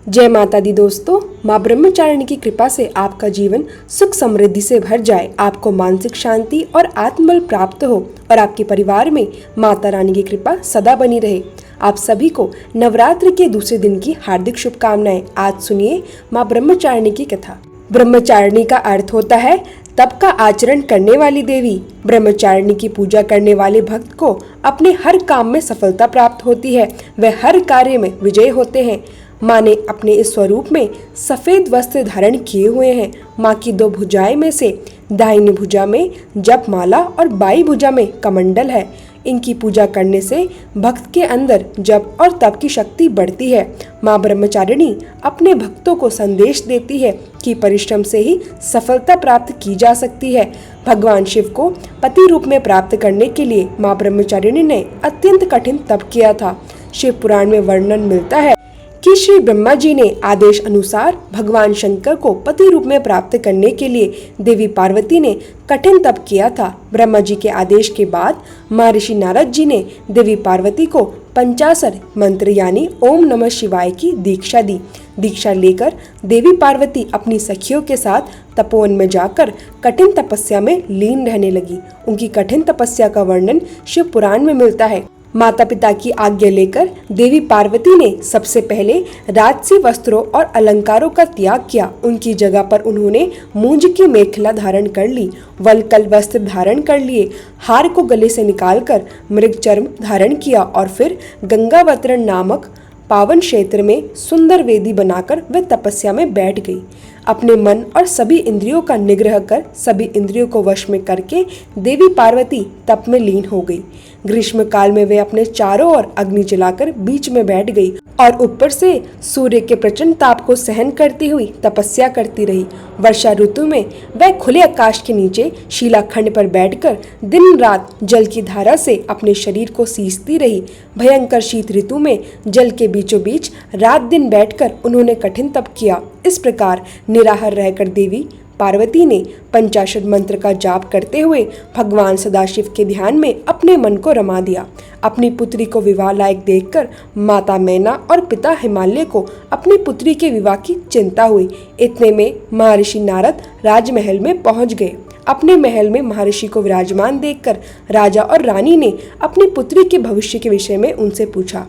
जय माता दी दोस्तों, माँ ब्रह्मचारिणी की कृपा से आपका जीवन सुख समृद्धि से भर जाए, आपको मानसिक शांति और आत्मबल प्राप्त हो और आपके परिवार में माता रानी की कृपा सदा बनी रहे। आप सभी को नवरात्र के दूसरे दिन की हार्दिक शुभकामनाएं। आज सुनिए माँ ब्रह्मचारिणी की कथा। ब्रह्मचारिणी का अर्थ होता है तप का आचरण करने वाली देवी। ब्रह्मचारिणी की पूजा करने वाले भक्त को अपने हर काम में सफलता प्राप्त होती है, वे हर कार्य में विजय होते हैं। माँ ने अपने इस स्वरूप में सफेद वस्त्र धारण किए हुए हैं। माँ की दो भुजाएं में से दाहिनी भुजा में जप माला और बाई भुजा में कमंडल है। इनकी पूजा करने से भक्त के अंदर जप और तप की शक्ति बढ़ती है। माँ ब्रह्मचारिणी अपने भक्तों को संदेश देती है कि परिश्रम से ही सफलता प्राप्त की जा सकती है। भगवान शिव को पति रूप में प्राप्त करने के लिए माँ ब्रह्मचारिणी ने अत्यंत कठिन तप किया था। शिव पुराण में वर्णन मिलता है कि श्री ब्रह्मा जी ने आदेश अनुसार भगवान शंकर को पति रूप में प्राप्त करने के लिए देवी पार्वती ने कठिन तप किया था। ब्रह्मा जी के आदेश के बाद महर्षि नारद जी ने देवी पार्वती को पंचाक्षर मंत्र यानी ओम नमः शिवाय की दीक्षा दी। दीक्षा लेकर देवी पार्वती अपनी सखियों के साथ तपोवन में जाकर कठिन तपस्या में लीन रहने लगी। उनकी कठिन तपस्या का वर्णन शिव पुराण में मिलता है। माता पिता की आज्ञा लेकर देवी पार्वती ने सबसे पहले राजसी वस्त्रों और अलंकारों का त्याग किया। उनकी जगह पर उन्होंने मूंज की मेखला धारण कर ली, वलकल वस्त्र धारण कर लिए, हार को गले से निकालकर मृग चर्म धारण किया और फिर गंगावतरण नामक पावन क्षेत्र में सुंदर वेदी बनाकर वे तपस्या में बैठ गई। अपने मन और सभी इंद्रियों का निग्रह कर सभी इंद्रियों को वश में करके देवी पार्वती तप में लीन हो गई। ग्रीष्म काल में वे अपने चारों ओर अग्नि जलाकर बीच में बैठ गई और ऊपर से सूर्य के प्रचंड ताप को सहन करती हुई तपस्या करती रही। वर्षा ऋतु में वह खुले आकाश के नीचे शिलाखंड पर बैठकर दिन रात जल की धारा से अपने शरीर को सींचती रही। भयंकर शीत ऋतु में जल के बीचों बीच रात दिन बैठकर उन्होंने कठिन तप किया। इस प्रकार निराहार रहकर देवी पार्वती ने पंचाक्षर मंत्र का जाप करते हुए भगवान सदाशिव के ध्यान में अपने मन को रमा दिया। अपनी पुत्री को विवाह लायक देखकर माता मैना और पिता हिमालय को अपनी पुत्री के विवाह की चिंता हुई। इतने में महर्षि नारद राजमहल में पहुंच गए। अपने महल में महर्षि को विराजमान देखकर राजा और रानी ने अपनी पुत्री के भविष्य के विषय में उनसे पूछा।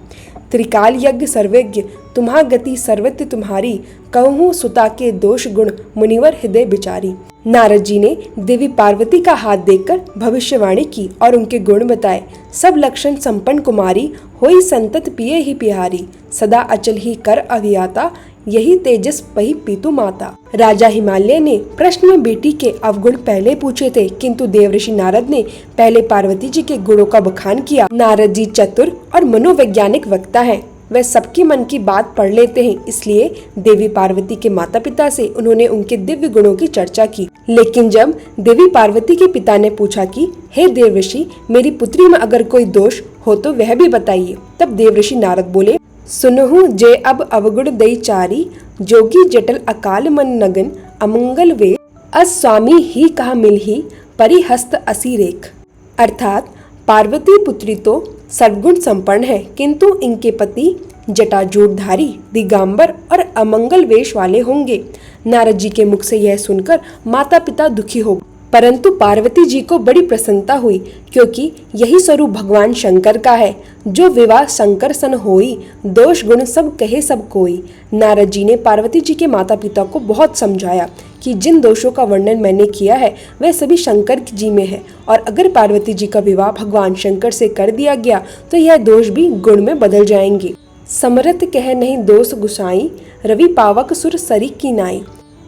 त्रिकाल यज्ञ सर्वज्ञ तुम्हा गति सर्वत्र तुम्हारी, कहूँ सुता के दोष गुण मुनिवर हृदय बिचारी। नारद जी ने देवी पार्वती का हाथ देखकर भविष्यवाणी की और उनके गुण बताए। सब लक्षण संपन्न कुमारी, होई संतत पिए ही पिहारी, सदा अचल ही कर अभियाता, यही तेजस पही पीतु माता। राजा हिमालय ने प्रश्न में बेटी के अवगुण पहले पूछे थे, किंतु देवर्षि नारद ने पहले पार्वती जी के गुणों का बखान किया। नारद जी चतुर और मनोवैज्ञानिक वक्ता हैं। वह सबके मन की बात पढ़ लेते हैं, इसलिए देवी पार्वती के माता पिता से उन्होंने उनके दिव्य गुणों की चर्चा की। लेकिन जब देवी पार्वती के पिता ने पूछा कि हे देवर्षि, मेरी पुत्री में अगर कोई दोष हो तो वह भी बताइए, तब देवर्षि नारद बोले, सुनहु जे अब अवगुण दई चारी, जोगी जटल अकाल मन नगन, अमंगल वे अस्वामी ही कहा मिलही, परिहस्त असी रेख। अर्थात पार्वती पुत्री तो सद्गुण संपन्न है, किंतु इनके पति जटाजूटधारी, दिगंबर और अमंगल वेश वाले होंगे। नारद जी के मुख से यह सुनकर माता पिता दुखी हो, परंतु पार्वती जी को बड़ी प्रसन्नता हुई, क्योंकि यही स्वरूप भगवान शंकर का है। जो विवाह शंकर सन होई, दोष गुण सब कहे सब कोई। नारद जी ने पार्वती जी के माता पिता को बहुत समझाया कि जिन दोषों का वर्णन मैंने किया है वह सभी शंकर जी में है, और अगर पार्वती जी का विवाह भगवान शंकर से कर दिया गया तो यह दोष भी गुण में बदल जाएंगे। समरथ कह नहीं दोष गुसाई, रवि पावक सुर सरी की नाई।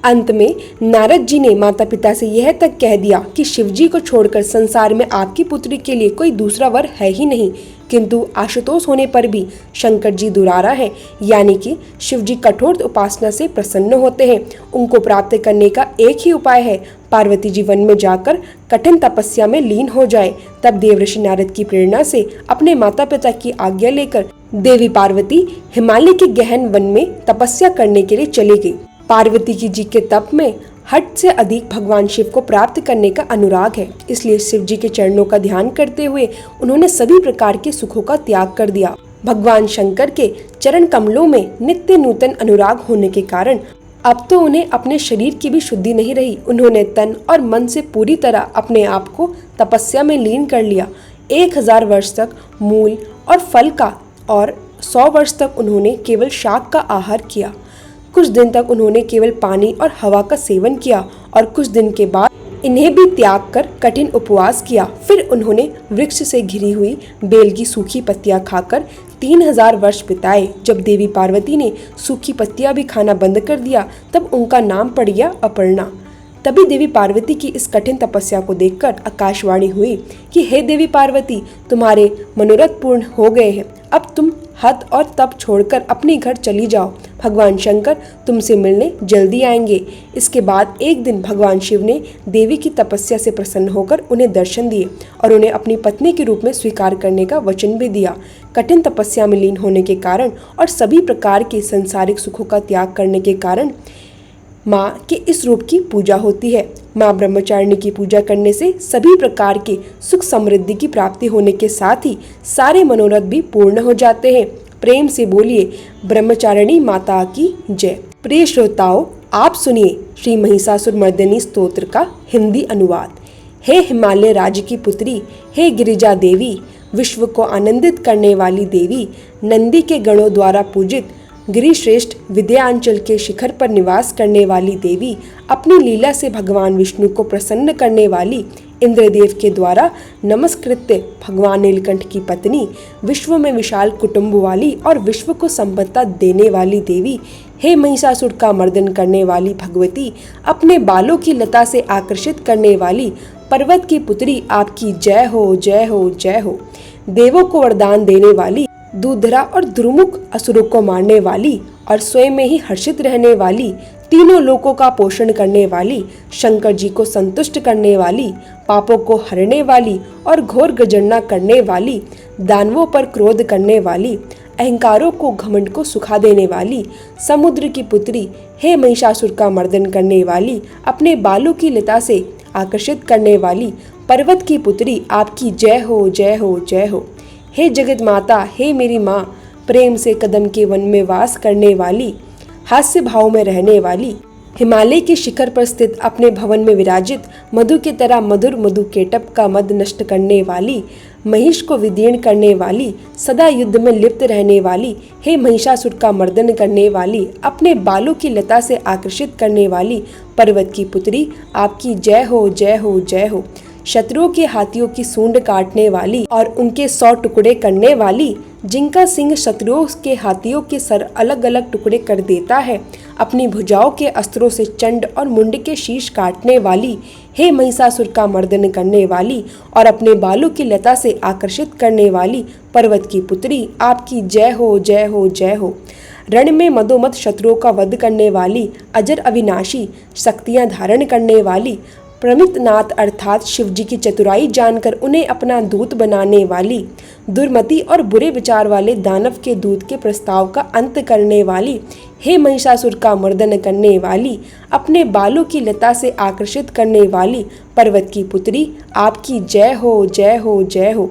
अंत में नारद जी ने माता पिता से यह तक कह दिया कि शिवजी को छोड़कर संसार में आपकी पुत्री के लिए कोई दूसरा वर है ही नहीं, किंतु आशुतोष होने पर भी शंकर जी दुरारा है, यानी कि शिवजी कठोर उपासना से प्रसन्न होते हैं। उनको प्राप्त करने का एक ही उपाय है, पार्वती जी वन में जाकर कठिन तपस्या में लीन हो जाए। तब देवर्षि नारद की प्रेरणा से अपने माता पिता की आज्ञा लेकर देवी पार्वती हिमालय के गहन वन में तपस्या करने के लिए चली गई। पार्वती जी के तप में हद से अधिक भगवान शिव को प्राप्त करने का अनुराग है, इसलिए शिव जी के चरणों का ध्यान करते हुए उन्होंने सभी प्रकार के सुखों का त्याग कर दिया। भगवान शंकर के चरण कमलों में नित्य नूतन अनुराग होने के कारण अब तो उन्हें अपने शरीर की भी शुद्धि नहीं रही। उन्होंने तन और मन से पूरी तरह अपने आप को तपस्या में लीन कर लिया। 1000 वर्ष तक मूल और फल का और 100 वर्ष तक उन्होंने केवल शाक का आहार किया। कुछ दिन तक उन्होंने केवल पानी और हवा का सेवन किया और कुछ दिन के बाद इन्हें भी त्याग कर कठिन उपवास किया। फिर उन्होंने वृक्ष से घिरी हुई बेल की सूखी पत्तियां खाकर 3000 वर्ष बिताए। जब देवी पार्वती ने सूखी पत्तियां भी खाना बंद कर दिया तब उनका नाम पड़ गया अपर्णा। तभी देवी पार्वती की इस कठिन तपस्या को देखकर आकाशवाणी हुई कि हे देवी पार्वती, तुम्हारे मनोरथ पूर्ण हो गए हैं। अब तुम हठ और तप छोड़कर अपने घर चली जाओ। भगवान शंकर तुमसे मिलने जल्दी आएंगे। इसके बाद एक दिन भगवान शिव ने देवी की तपस्या से प्रसन्न होकर उन्हें दर्शन दिए और उन्हें अपनी पत्नी के रूप में स्वीकार करने का वचन भी दिया। कठिन तपस्या में लीन होने के कारण और सभी प्रकार के सांसारिक सुखों का त्याग करने के कारण माँ के इस रूप की पूजा होती है। माँ ब्रह्मचारिणी की पूजा करने से सभी प्रकार के सुख समृद्धि की प्राप्ति होने के साथ ही सारे मनोरथ भी पूर्ण हो जाते हैं। प्रेम से बोलिए ब्रह्मचारिणी माता की जय। प्रिय श्रोताओं, आप सुनिए श्री महिषासुर मर्दिनी स्तोत्र का हिंदी अनुवाद। हे हिमालय राज्य की पुत्री, हे गिरिजा देवी, विश्व को आनंदित करने वाली देवी, नंदी के गणों द्वारा पूजित गिरिश्रेष्ठ विंध्याचल के शिखर पर निवास करने वाली देवी, अपनी लीला से भगवान विष्णु को प्रसन्न करने वाली, इंद्रदेव के द्वारा नमस्कृत्य भगवान नीलकंठ की पत्नी, विश्व में विशाल कुटुंब वाली और विश्व को संपत्ति देने वाली देवी, हे महिषासुर का मर्दन करने वाली भगवती, अपने बालों की लता से आकर्षित करने वाली पर्वत की पुत्री, आपकी जय हो जय हो जय हो। देवों को वरदान देने वाली, दूधरा और दुर्मुख असुरों को मारने वाली और स्वयं में ही हर्षित रहने वाली, तीनों लोकों का पोषण करने वाली, शंकर जी को संतुष्ट करने वाली, पापों को हरने वाली और घोर गजरना करने वाली, दानवों पर क्रोध करने वाली, अहंकारों को घमंड को सुखा देने वाली, समुद्र की पुत्री, हे महिषासुर का मर्दन करने वाली, अपने बालों की लता से आकर्षित करने वाली पर्वत की पुत्री, आपकी जय हो जय हो जय हो। हे जगत माता, हे मेरी माँ, प्रेम से कदम के वन में वास करने वाली, हास्य भाव में रहने वाली, हिमालय के शिखर पर स्थित अपने भवन में विराजित, मधु की तरह मधुर मधु केटप का मद नष्ट करने वाली, महिष को विदीर्ण करने वाली, सदा युद्ध में लिप्त रहने वाली, हे महिषासुर का मर्दन करने वाली, अपने बालों की लता से आकर्षित करने वाली पर्वत की पुत्री, आपकी जय हो जय हो जय हो। शत्रुओं के हाथियों की सूंड काटने वाली और उनके 100 टुकड़े करने वाली, जिनका सिंह शत्रुओं के हाथियों के सर अलग अलग टुकड़े कर देता है, अपनी भुजाओं के अस्त्रों से चंड और मुंड के शीश काटने वाली, हे महिषासुर का मर्दन करने वाली और अपने बालों की लता से आकर्षित करने वाली पर्वत की पुत्री, आपकी जय हो जय हो जय हो। रण में मदोमद शत्रुओं का वध करने वाली, अजर अविनाशी शक्तियां धारण करने वाली, प्रमितनाथ अर्थात शिव जी की चतुराई जानकर उन्हें अपना दूत बनाने वाली, दुर्मति और बुरे विचार वाले दानव के दूत के प्रस्ताव का अंत करने वाली, हे महिषासुर का मर्दन करने वाली, अपने बालों की लता से आकर्षित करने वाली पर्वत की पुत्री, आपकी जय हो जय हो जय हो।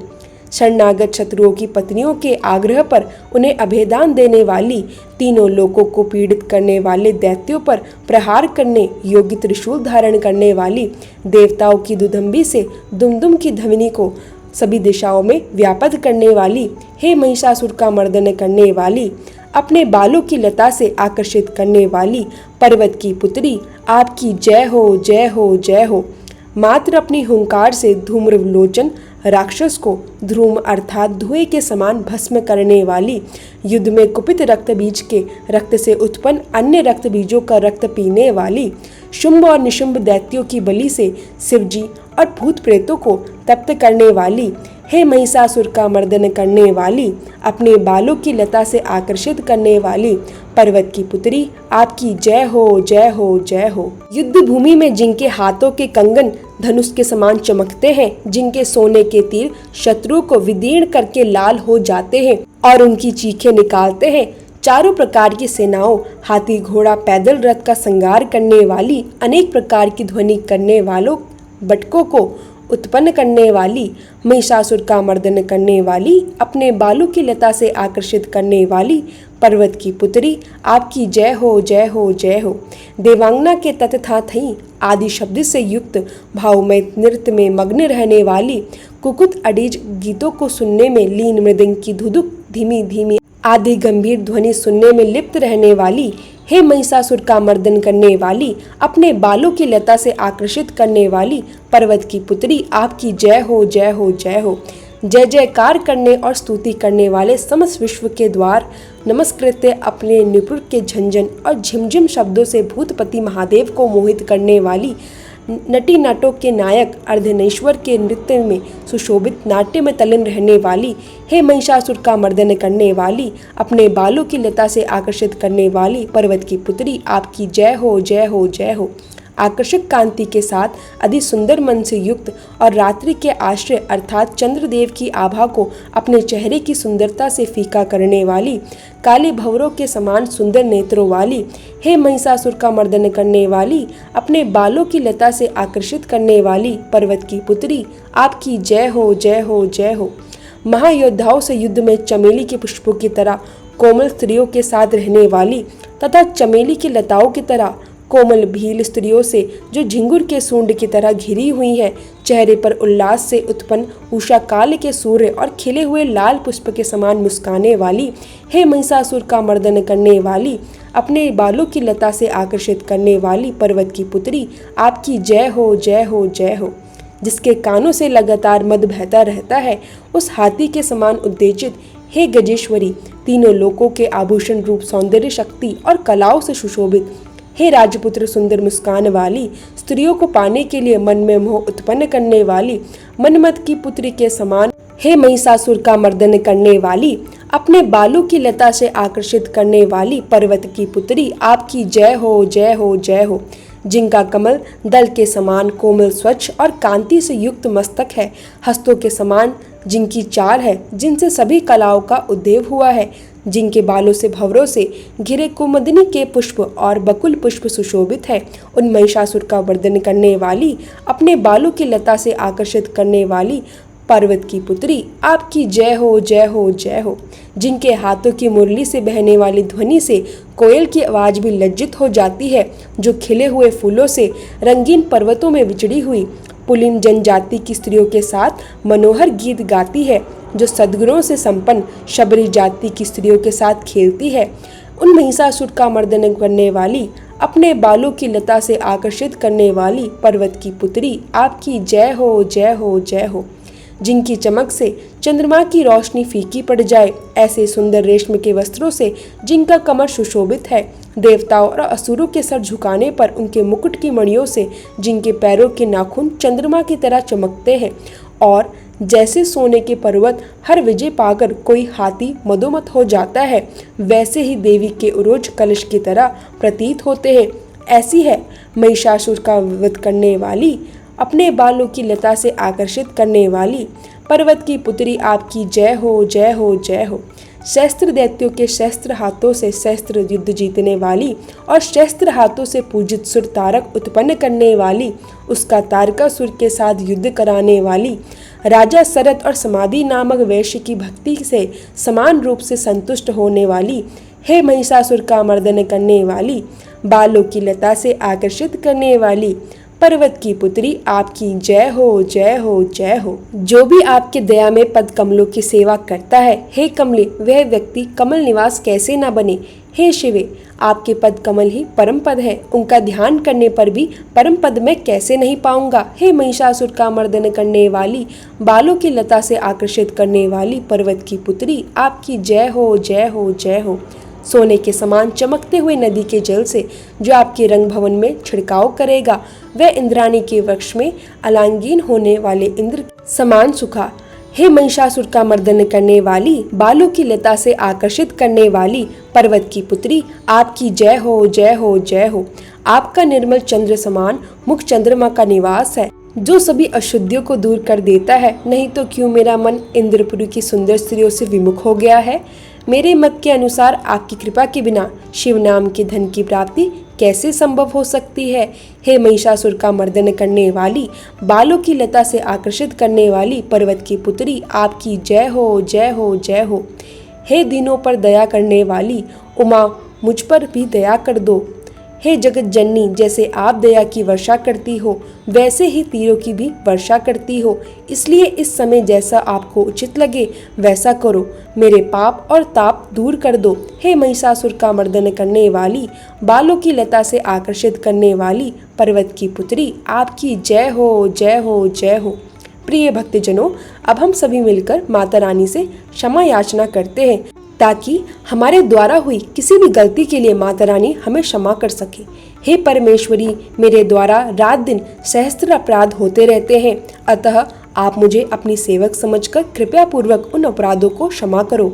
शरणागत शत्रुओं की पत्नियों के आग्रह पर उन्हें अभेदान देने वाली, तीनों लोकों को पीड़ित करने वाले दैत्यों पर प्रहार करने योग्य त्रिशूल धारण करने वाली, देवताओं की दुदंबी से दुमदुम की ध्वनि को सभी दिशाओं में व्याप्त करने वाली, हे महिषासुर का मर्दन करने वाली, अपने बालों की लता से आकर्षित करने वाली पर्वत की पुत्री, आपकी जय हो जय हो जय हो। मात्र अपनी हुंकार से धूम्रलोचन राक्षस को ध्रुम अर्थात धुएं के समान भस्म करने वाली, युद्ध में कुपित रक्त बीज के रक्त से उत्पन्न अन्य रक्त बीजों का रक्त पीने वाली, शुंभ और निशुंभ दैत्यों की बलि से शिवजी और भूत प्रेतों को तप्त करने वाली, हे महिषासुर का मर्दन करने वाली, अपने बालों की लता से आकर्षित करने वाली पर्वत की पुत्री, आपकी जय हो जय हो जय हो। युद्ध भूमि में जिनके हाथों के कंगन धनुष के समान चमकते हैं, जिनके सोने के तीर शत्रुओं को विदीर्ण करके लाल हो जाते हैं और उनकी चीखें निकालते हैं, चारों प्रकार की सेनाओं, हाथी घोड़ा पैदल रथ का संगार करने वाली, अनेक प्रकार की ध्वनि करने वालों बटकों को उत्पन्न करने वाली, महिषासुर का मर्दन करने वाली, अपने बालों की लता से आकर्षित करने वाली पर्वत की पुत्री, आपकी जय हो जय हो जय हो। देवांगना के तथा थई आदि शब्द से युक्त भावमय नृत्य में मग्न रहने वाली, कुकुत अडीज गीतों को सुनने में लीन, मृदंग की धुधुक धीमी धीमी आदि गंभीर ध्वनि सुनने में लिप्त रहने वाली, हे महिषासुर का मर्दन करने वाली, अपने बालों की लता से आकर्षित करने वाली पर्वत की पुत्री, आपकी जय हो जय हो जय हो। जय जयकार करने और स्तुति करने वाले समस्त विश्व के द्वार नमस्कृत्य अपने निपुण के झंझन और झिमझिम शब्दों से भूतपति महादेव को मोहित करने वाली, नटी नाटों के नायक अर्धनेश्वर के नृत्य में सुशोभित नाट्य में तल्लीन रहने वाली, हे महिषासुर का मर्दन करने वाली, अपने बालों की लता से आकर्षित करने वाली पर्वत की पुत्री, आपकी जय हो जय हो जय हो। आकर्षक कांति के साथ अति सुंदर मन से युक्त और रात्रि के आश्रय अर्थात चंद्रदेव की आभा को अपने चेहरे की सुंदरता से फीका करने वाली, काले भंवरों के समान सुंदर नेत्रों वाली, हे महिषासुर का मर्दन करने वाली, अपने बालों की लता से आकर्षित करने वाली पर्वत की पुत्री, आपकी जय हो जय हो जय हो। महायोद्धाओं से युद्ध में चमेली के पुष्पों की तरह कोमल स्त्रियों के साथ रहने वाली तथा चमेली की लताओं की तरह कोमल भील स्त्रियों से जो झिंगुर के सूंड की तरह घिरी हुई है, चेहरे पर उल्लास से उत्पन्न उषा काल के सूर्य और खिले हुए लाल पुष्प के समान मुस्काने वाली, हे महिषासुर का मर्दन करने वाली, अपने बालों की लता से आकर्षित करने वाली पर्वत की पुत्री, आपकी जय हो जय हो जय हो। जिसके कानों से लगातार मद बहता रहता है, उस हाथी के समान उत्तेजित, हे गजेश्वरी, तीनों लोकों के आभूषण रूप सौंदर्य शक्ति और कलाओं से सुशोभित, हे राजपुत्र सुंदर मुस्कान वाली, स्त्रियों को पाने के लिए मन में मोह उत्पन्न करने वाली, मनमत की पुत्री के समान, हे महिषासुर का मर्दन करने वाली, अपने बालों की लता से आकर्षित करने वाली पर्वत की पुत्री, आपकी जय हो जय हो जय हो। जिनका कमल दल के समान कोमल स्वच्छ और कांति से युक्त मस्तक है, हस्तों के समान जिनकी चाल है, जिनसे सभी कलाओं का उद्भव हुआ है, जिनके बालों से भंवरों से घिरे कुमुदिनी के पुष्प और बकुल पुष्प सुशोभित है, उन महिषासुर का वर्धन करने वाली, अपने बालों की लता से आकर्षित करने वाली पर्वत की पुत्री, आपकी जय हो जय हो जय हो। जिनके हाथों की मुरली से बहने वाली ध्वनि से कोयल की आवाज भी लज्जित हो जाती है, जो खिले हुए फूलों से रंगीन पर्वतों में विचड़ी हुई पुलिन जनजाति की स्त्रियों के साथ मनोहर गीत गाती है, जो सद्गुणों से संपन्न शबरी जाति की स्त्रियों के साथ खेलती है, उन महिषासुर का मर्दन करने वाली, अपने बालों की लता से आकर्षित करने वाली पर्वत की पुत्री, आपकी जय हो जय हो जय हो। जिनकी चमक से चंद्रमा की रोशनी फीकी पड़ जाए, ऐसे सुंदर रेशम के वस्त्रों से जिनका कमर सुशोभित है, देवताओं और असुरों के सर झुकाने पर उनके मुकुट की मणियों से जिनके पैरों के नाखून चंद्रमा की तरह चमकते हैं, और जैसे सोने के पर्वत हर विजय पाकर कोई हाथी मदोमत हो जाता है, वैसे ही देवी के उरोज कलश की तरह प्रतीत होते हैं, ऐसी है महिषासुर का वध करने वाली, अपने बालों की लता से आकर्षित करने वाली पर्वत की पुत्री, आपकी जय हो जय हो जय हो। शस्त्र दैत्यों के शस्त्र हाथों से शस्त्र युद्ध जीतने वाली और शस्त्र हाथों से पूजित सुर तारक उत्पन्न करने वाली, उसका तारकासुर के साथ युद्ध कराने वाली, राजा शरत और समाधि नामक वैश्य की भक्ति से समान रूप से संतुष्ट होने वाली, हे महिषासुर का मर्दन करने वाली, बालों की लता से आकर्षित करने वाली पर्वत की पुत्री, आपकी जय हो जय हो जय हो। जो भी आपके दया में पद कमलों की सेवा करता है, हे कमले, वह व्यक्ति कमल निवास कैसे न बने। हे शिवे, आपके पद कमल ही परम पद है, उनका ध्यान करने पर भी परम पद मैं कैसे नहीं पाऊंगा। हे महिषासुर का मर्दन करने वाली, बालों की लता से आकर्षित करने वाली पर्वत की पुत्री, आपकी जय हो जय हो जय हो। सोने के समान चमकते हुए नदी के जल से जो आपके रंग भवन में छिड़काव करेगा, वह इंद्राणी के वृक्ष में अलांगीन होने वाले इंद्र समान सुखा। हे महिषासुर का मर्दन करने वाली, बालों की लता से आकर्षित करने वाली पर्वत की पुत्री, आपकी जय हो जय हो जय हो। आपका निर्मल चंद्र समान मुख चंद्रमा का निवास है, जो सभी अशुद्धियों को दूर कर देता है। नहीं तो क्यों मेरा मन इंद्रपुरी की सुंदर स्त्रियों से विमुख हो गया है। मेरे मत के अनुसार आपकी कृपा के बिना शिव नाम के धन की प्राप्ति कैसे संभव हो सकती है। हे महिषासुर का मर्दन करने वाली, बालों की लता से आकर्षित करने वाली पर्वत की पुत्री, आपकी जय हो, जय हो, जय हो। हे दीनों पर दया करने वाली उमा, मुझ पर भी दया कर दो। हे जगत जननी, जैसे आप दया की वर्षा करती हो वैसे ही तीरों की भी वर्षा करती हो, इसलिए इस समय जैसा आपको उचित लगे वैसा करो, मेरे पाप और ताप दूर कर दो। हे महिषासुर का मर्दन करने वाली, बालों की लता से आकर्षित करने वाली पर्वत की पुत्री, आपकी जय हो, जय हो, जय हो। प्रिय भक्तजनों, अब हम सभी मिलकर माता रानी से क्षमा याचना करते हैं ताकि हमारे द्वारा हुई किसी भी गलती के लिए माता रानी हमें क्षमा कर सके। हे परमेश्वरी, मेरे द्वारा रात दिन सहस्त्र अपराध होते रहते हैं, अतः आप मुझे अपनी सेवक समझकर कृपया पूर्वक उन अपराधों को क्षमा करो।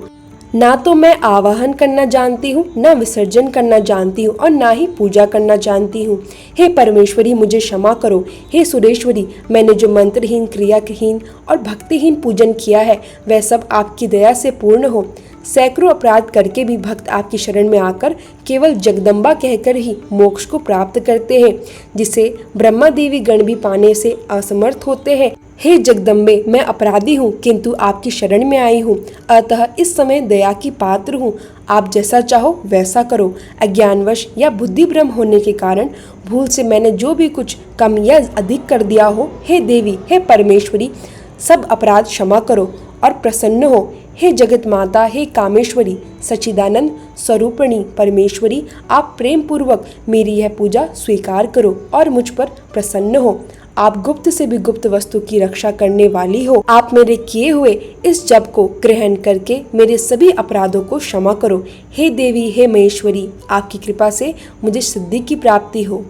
ना तो मैं आवाहन करना जानती हूँ, न विसर्जन करना जानती हूँ और ना ही पूजा करना जानती हूँ। हे परमेश्वरी, मुझे क्षमा करो। हे सुरेश्वरी, मैंने जो मंत्रहीन, क्रियाहीन और भक्तिहीन पूजन किया है वह सब आपकी दया से पूर्ण हो। सैकड़ों अपराध करके भी भक्त आपकी शरण में आकर केवल जगदम्बा कहकर ही मोक्ष को प्राप्त करते हैं, जिसे ब्रह्मा देवी गण भी पाने से असमर्थ होते हैं। हे जगदम्बे, मैं अपराधी हूँ किंतु आपकी शरण में आई हूँ, अतः इस समय दया की पात्र हूँ। आप जैसा चाहो वैसा करो। अज्ञानवश या बुद्धि भ्रम होने के कारण भूल से मैंने जो भी कुछ कम या अधिक कर दिया हो, हे देवी, हे परमेश्वरी, सब अपराध क्षमा करो और प्रसन्न हो। हे जगत माता, हे कामेश्वरी, सच्चिदानंद स्वरूपिणी परमेश्वरी, आप प्रेम पूर्वक मेरी यह पूजा स्वीकार करो और मुझ पर प्रसन्न हो। आप गुप्त से भी गुप्त वस्तु की रक्षा करने वाली हो। आप मेरे किए हुए इस जप को ग्रहण करके मेरे सभी अपराधों को क्षमा करो। हे देवी, हे महेश्वरी, आपकी कृपा से मुझे सिद्धि की प्राप्ति हो।